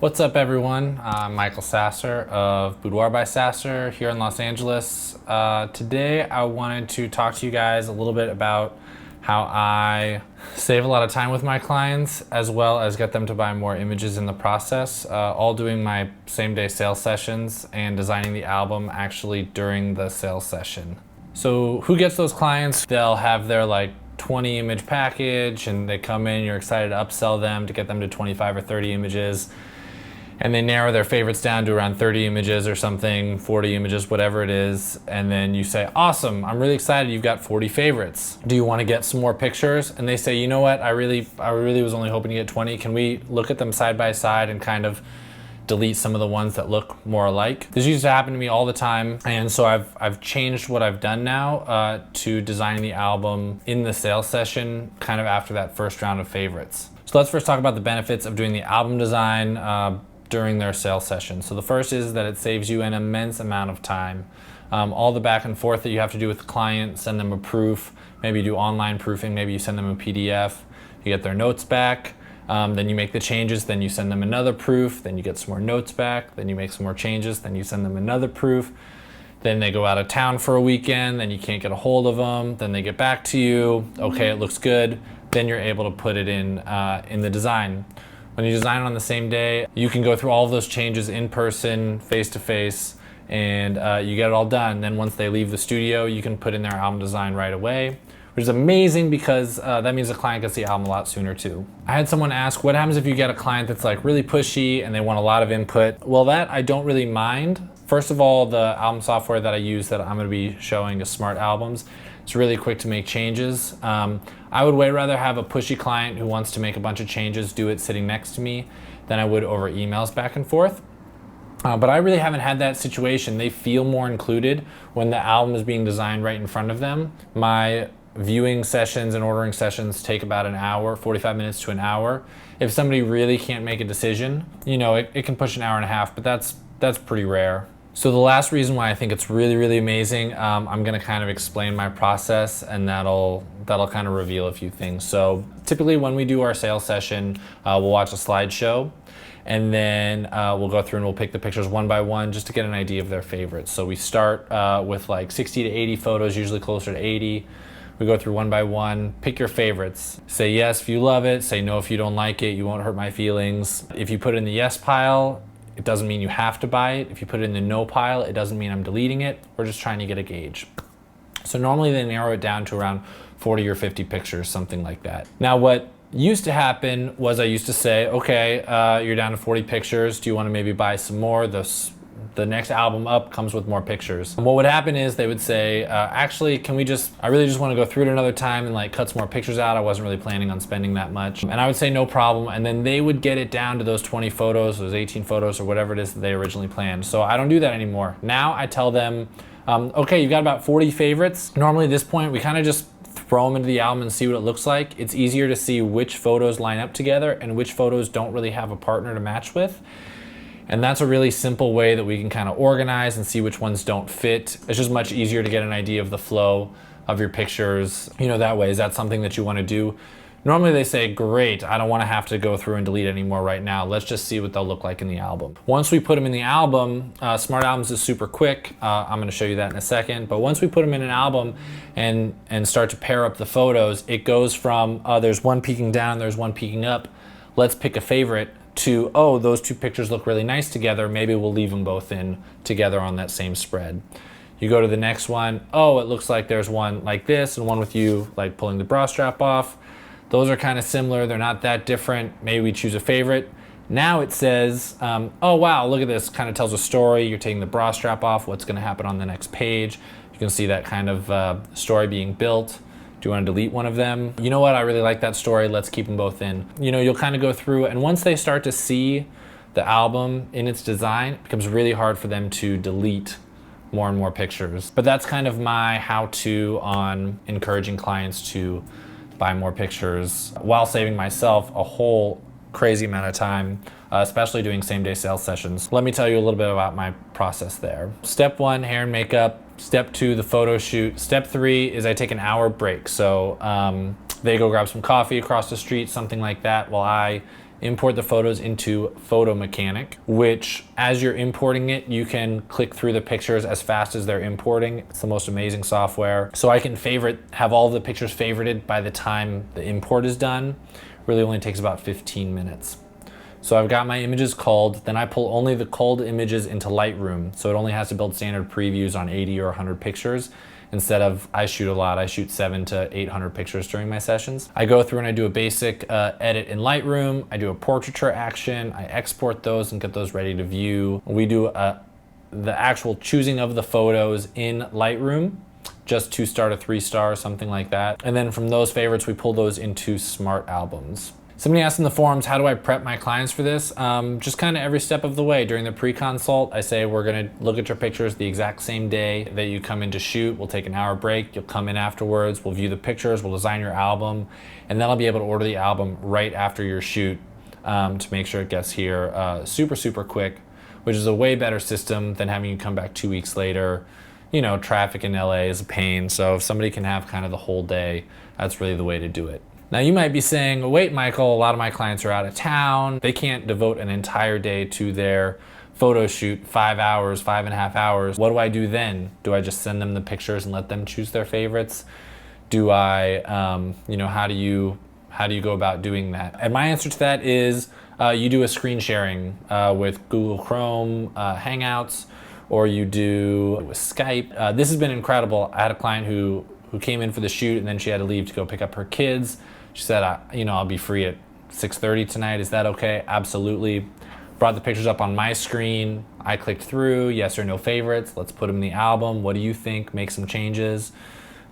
What's up, everyone? I'm Michael Sasser of Boudoir by Sasser here in Los Angeles. Today I wanted to talk to you guys a little bit about how I save a lot of time with my clients as well as get them to buy more images in the process, all doing my same-day sales sessions and designing the album actually during the sales session. So who gets those clients? They'll have their 20 image package and they come in, you're excited to upsell them to get them to 25 or 30 images. And they narrow their favorites down to around 30 images or something, 40 images, whatever it is. And then you say, awesome, I'm really excited you've got 40 favorites. Do you want to get some more pictures? And they say, you know what, I really was only hoping to get 20. Can we look at them side by side and kind of delete some of the ones that look more alike? This used to happen to me all the time. And so I've changed what I've done now to designing the album in the sales session, kind of after that first round of favorites. So let's first talk about the benefits of doing the album design during their sales session. So the first is that it saves you an immense amount of time. All the back and forth that you have to do with the client, send them a proof, maybe you do online proofing, maybe you send them a PDF, you get their notes back, then you make the changes, then you send them another proof, then you get some more notes back, then you make some more changes, then you send them another proof, then they go out of town for a weekend, then you can't get a hold of them, then they get back to you, okay, it looks good, then you're able to put it in the design. When you design it on the same day, you can go through all of those changes in person, face to face, and you get it all done. Then once they leave the studio, you can put in their album design right away, which is amazing because that means the client gets the album a lot sooner too. I had someone ask, what happens if you get a client that's really pushy and they want a lot of input? Well, that I don't really mind. First of all, the album software that I use that I'm gonna be showing is Smart Albums. It's really quick to make changes. I would way rather have a pushy client who wants to make a bunch of changes do it sitting next to me than I would over emails back and forth. But I really haven't had that situation. They feel more included when the album is being designed right in front of them. My viewing sessions and ordering sessions take about an hour, 45 minutes to an hour. If somebody really can't make a decision, it can push an hour and a half, but that's pretty rare. So the last reason why I think it's really, really amazing, I'm gonna kind of explain my process and that'll kind of reveal a few things. So typically when we do our sales session, we'll watch a slideshow and then we'll go through and we'll pick the pictures one by one just to get an idea of their favorites. So we start with 60 to 80 photos, usually closer to 80. We go through one by one, pick your favorites. Say yes if you love it, say no if you don't like it, you won't hurt my feelings. If you put it in the yes pile, it doesn't mean you have to buy it. If you put it in the no pile, it doesn't mean I'm deleting it. We're just trying to get a gauge. So normally they narrow it down to around 40 or 50 pictures, something like that. Now what used to happen was I used to say, okay, you're down to 40 pictures. Do you want to maybe buy some more? The next album up comes with more pictures. And what would happen is they would say, actually, I really just want to go through it another time and cut some more pictures out. I wasn't really planning on spending that much. And I would say no problem. And then they would get it down to those 20 photos, those 18 photos, or whatever it is that they originally planned. So I don't do that anymore. Now I tell them, okay, you've got about 40 favorites. Normally at this point, we kind of just throw them into the album and see what it looks like. It's easier to see which photos line up together and which photos don't really have a partner to match with. And that's a really simple way that we can kind of organize and see which ones don't fit. It's just much easier to get an idea of the flow of your pictures. That way, is that something that you want to do? Normally they say, great, I don't want to have to go through and delete anymore right now. Let's just see what they'll look like in the album. Once we put them in the album, Smart Albums is super quick. I'm going to show you that in a second. But once we put them in an album and start to pair up the photos, it goes from there's one peeking down, there's one peeking up. Let's pick a favorite to, oh, those two pictures look really nice together. Maybe we'll leave them both in together on that same spread. You go to the next one. Oh, it looks like there's one like this and one with you pulling the bra strap off. Those are kind of similar. They're not that different. Maybe we choose a favorite. Now it says, oh, wow, look at this. Kind of tells a story. You're taking the bra strap off. What's going to happen on the next page? You can see that kind of story being built. Do you want to delete one of them? You know what? I really like that story. Let's keep them both in. You'll kind of go through, and once they start to see the album in its design, it becomes really hard for them to delete more and more pictures. But that's kind of my how-to on encouraging clients to buy more pictures while saving myself a whole crazy amount of time, especially doing same-day sales sessions. Let me tell you a little bit about my process there. Step 1, hair and makeup. Step 2, the photo shoot. Step 3 is I take an hour break. So they go grab some coffee across the street, something like that, while I import the photos into Photo Mechanic, which as you're importing it, you can click through the pictures as fast as they're importing. It's the most amazing software. So I can have all the pictures favorited by the time the import is done. Really only takes about 15 minutes. So I've got my images culled, then I pull only the culled images into Lightroom. So it only has to build standard previews on 80 or 100 pictures. Instead of, I shoot a lot, I shoot 700 to 800 pictures during my sessions. I go through and I do a basic edit in Lightroom. I do a portraiture action. I export those and get those ready to view. We do the actual choosing of the photos in Lightroom, just 2-star to 3-star, something like that. And then from those favorites, we pull those into Smart Albums. Somebody asked in the forums, how do I prep my clients for this? Just kind of every step of the way. During the pre-consult, I say we're gonna look at your pictures the exact same day that you come in to shoot. We'll take an hour break, you'll come in afterwards, we'll view the pictures, we'll design your album, and then I'll be able to order the album right after your shoot to make sure it gets here super, super quick, which is a way better system than having you come back 2 weeks later. You know, traffic in LA is a pain, so if somebody can have kind of the whole day, that's really the way to do it. Now you might be saying, wait, Michael, a lot of my clients are out of town. They can't devote an entire day to their photo shoot, 5 hours, 5.5 hours. What do I do then? Do I just send them the pictures and let them choose their favorites? Do I, you know, how do you go about doing that? And my answer to that is you do a screen sharing with Google Chrome, Hangouts, or you do with Skype. This has been incredible. I had a client who came in for the shoot and then she had to leave to go pick up her kids. She said, you know, I'll be free at 6:30 tonight. Is that okay? Absolutely. Brought the pictures up on my screen. I clicked through, yes or no favorites. Let's put them in the album. What do you think? Make some changes.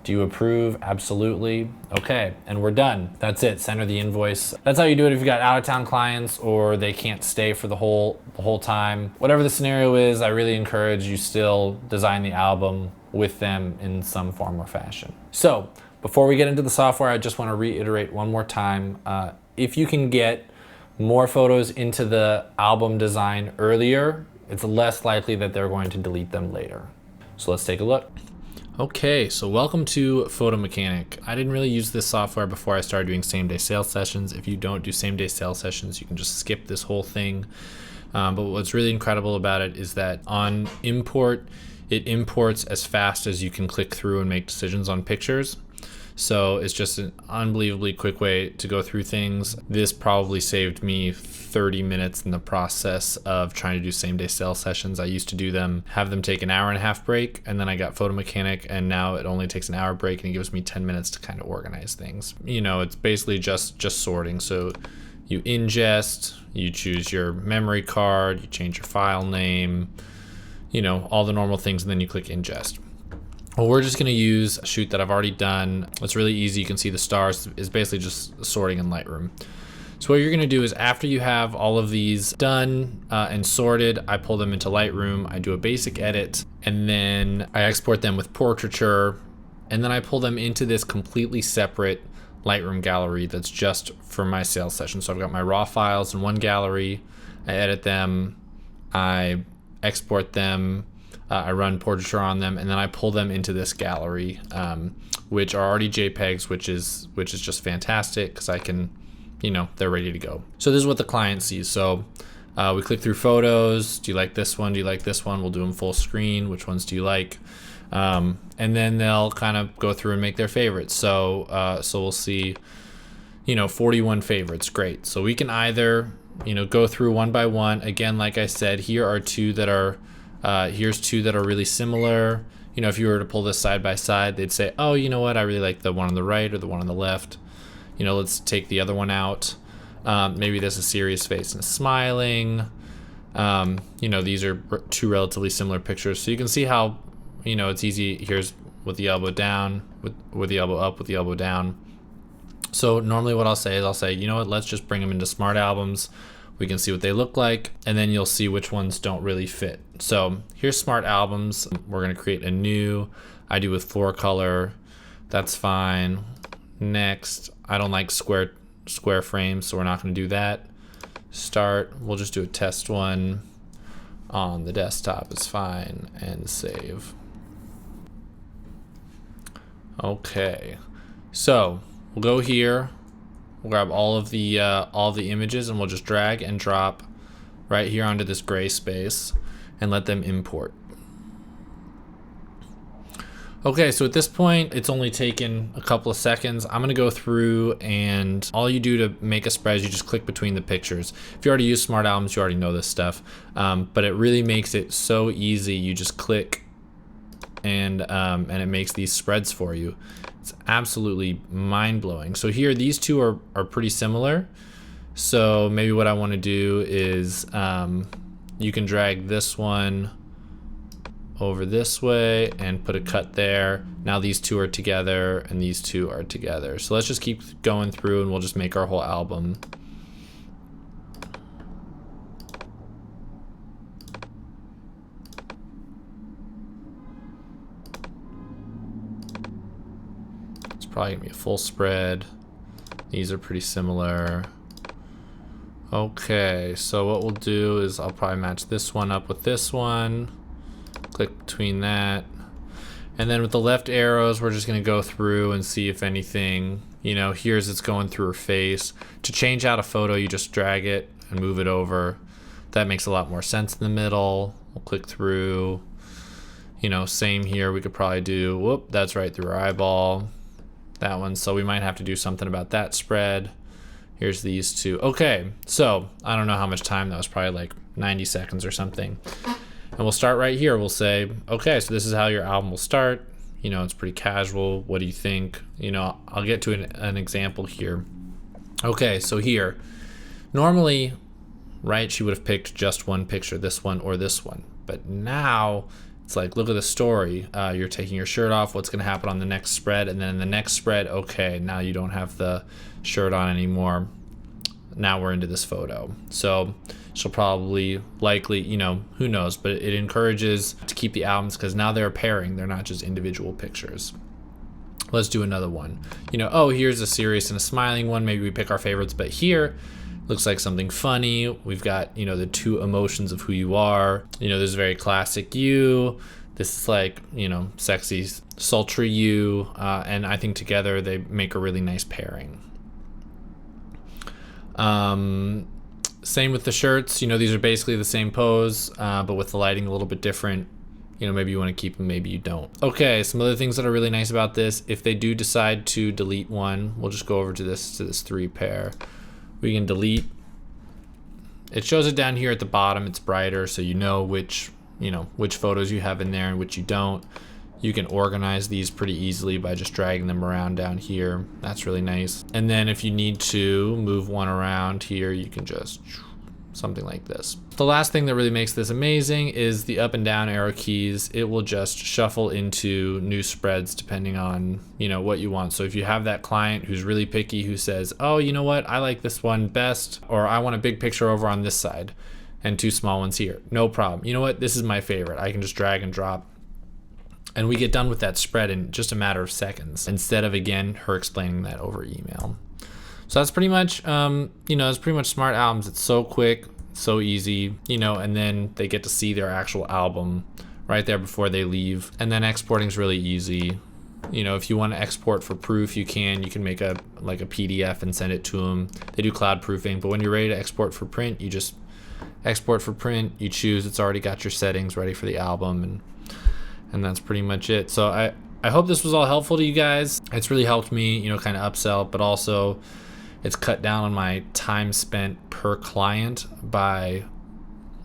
Do you approve? Absolutely. Okay, and we're done. That's it. Send her the invoice. That's how you do it if you got out-of-town clients or they can't stay for the whole time. Whatever the scenario is, I really encourage you still design the album with them in some form or fashion. So, before we get into the software, I just want to reiterate one more time. If you can get more photos into the album design earlier, it's less likely that they're going to delete them later. So let's take a look. Okay, so welcome to Photo Mechanic. I didn't really use this software before I started doing same-day sales sessions. If you don't do same-day sales sessions, you can just skip this whole thing. But what's really incredible about it is that on import, it imports as fast as you can click through and make decisions on pictures. So it's just an unbelievably quick way to go through things. This probably saved me 30 minutes in the process of trying to do same-day sales sessions. I used to do them, have them take an 1.5-hour break, and then I got Photo Mechanic, and now it only takes an hour break and it gives me 10 minutes to kind of organize things. You know, it's basically just sorting. So you ingest, you choose your memory card, you change your file name, you know, all the normal things, and then you click ingest. Well, we're just gonna use a shoot that I've already done. It's really easy. You can see the stars is basically just sorting in Lightroom. So what you're gonna do is after you have all of these done and sorted, I pull them into Lightroom, I do a basic edit, and then I export them with portraiture, and then I pull them into this completely separate Lightroom gallery that's just for my sales session. So I've got my raw files in one gallery, I edit them, I export them, I run portraiture on them, and then I pull them into this gallery, which are already JPEGs, which is just fantastic because I can, you know, they're ready to go. So this is what the client sees. So we click through photos. Do you like this one? Do you like this one? We'll do them full screen. Which ones do you like? And then they'll kind of go through and make their favorites. So so we'll see, you know, 41 favorites. Great. So we can either, you know, go through one by one. Again, like I said, here are two that are. Here's two that are really similar. You know, if you were to pull this side by side, they'd say, oh, you know what? I really like the one on the right or the one on the left. You know, let's take the other one out. Maybe there's a serious face and a smiling. You know, these are two relatively similar pictures. So you can see how, you know, it's easy. Here's with the elbow down, with the elbow up, with the elbow down. So normally what I'll say is you know what? Let's just bring them into Smart Albums. We can see what they look like, and then you'll see which ones don't really fit. So here's Smart Albums. We're gonna create a new, I do with floor color, that's fine. Next, I don't like square frames, so we're not gonna do that. Start, we'll just do a test one on the desktop, it's fine, and save. Okay, so we'll go here, We'll grab all of the images and we'll just drag and drop right here onto this gray space and let them import. Okay, so at this point, it's only taken a couple of seconds. I'm gonna go through, and all you do to make a spread is you just click between the pictures. If you already use Smart Albums, you already know this stuff, but it really makes it so easy. You just click and it makes these spreads for you. It's absolutely mind-blowing. So here, these two are pretty similar. So maybe what I wanna do is, you can drag this one over this way and put a cut there. Now these two are together and these two are together. So let's just keep going through and we'll just make our whole album. It's probably gonna be a full spread. These are pretty similar. Okay, so what we'll do is I'll probably match this one up with this one. Click between that. And then with the left arrows, we're just gonna go through and see if anything, you know, here's it's going through her face. To change out a photo, you just drag it and move it over. That makes a lot more sense in the middle. We'll click through. You know, same here, we could probably do, whoop, that's right through her eyeball. That one, so we might have to do something about that spread. Here's these two. Okay, so I don't know how much time, that was probably like 90 seconds or something. And we'll start right here. We'll say, okay, so this is how your album will start. You know, it's pretty casual. What do you think? You know, I'll get to an example here. Okay, so here, normally, right, she would have picked just one picture, this one or this one. But now, it's like, look at the story. You're taking your shirt off. What's gonna happen on the next spread? And then in the next spread, okay, now you don't have the shirt on anymore. Now we're into this photo. So she'll probably, likely, you know, who knows, but it encourages to keep the albums because now they're pairing, they're not just individual pictures. Let's do another one. You know, oh, here's a serious and a smiling one. Maybe we pick our favorites, but here looks like something funny. We've got, you know, the two emotions of who you are. You know, there's very classic you. This is like, you know, sexy, sultry you. And I think together they make a really nice pairing. Same with the shirts, you know, these are basically the same pose, but with the lighting a little bit different. You know, maybe you want to keep them, maybe you don't. Okay, some other things that are really nice about this, if they do decide to delete one, we'll just go over to this 3 pair. We can delete. It shows it down here at the bottom, it's brighter, so you know which photos you have in there and which you don't. You can organize these pretty easily by just dragging them around down here. That's really nice. And then if you need to move one around here, you can just something like this. The last thing that really makes this amazing is the up and down arrow keys. It will just shuffle into new spreads depending on, you know, what you want. So if you have that client who's really picky, who says, oh, you know what, I like this one best, or I want a big picture over on this side and 2 small ones here. No problem. You know what, this is my favorite. I can just drag and drop. And we get done with that spread in just a matter of seconds, instead of, again, her explaining that over email. So that's pretty much, you know, it's pretty much Smart Albums. It's so quick, so easy, you know, and then they get to see their actual album right there before they leave. And then exporting is really easy. You know, if you want to export for proof, you can make a PDF and send it to them. They do cloud proofing, but when you're ready to export for print, you just export for print, you choose, it's already got your settings ready for the album, and that's pretty much it. So I hope this was all helpful to you guys. It's really helped me, you know, kind of upsell, but also it's cut down on my time spent per client by,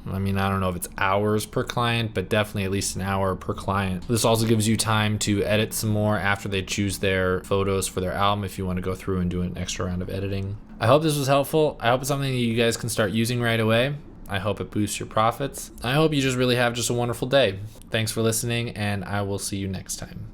I mean, I don't know if it's hours per client, but definitely at least an hour per client. This also gives you time to edit some more after they choose their photos for their album if you want to go through and do an extra round of editing. I hope this was helpful. I hope it's something that you guys can start using right away. I hope it boosts your profits. I hope you just really have just a wonderful day. Thanks for listening, and I will see you next time.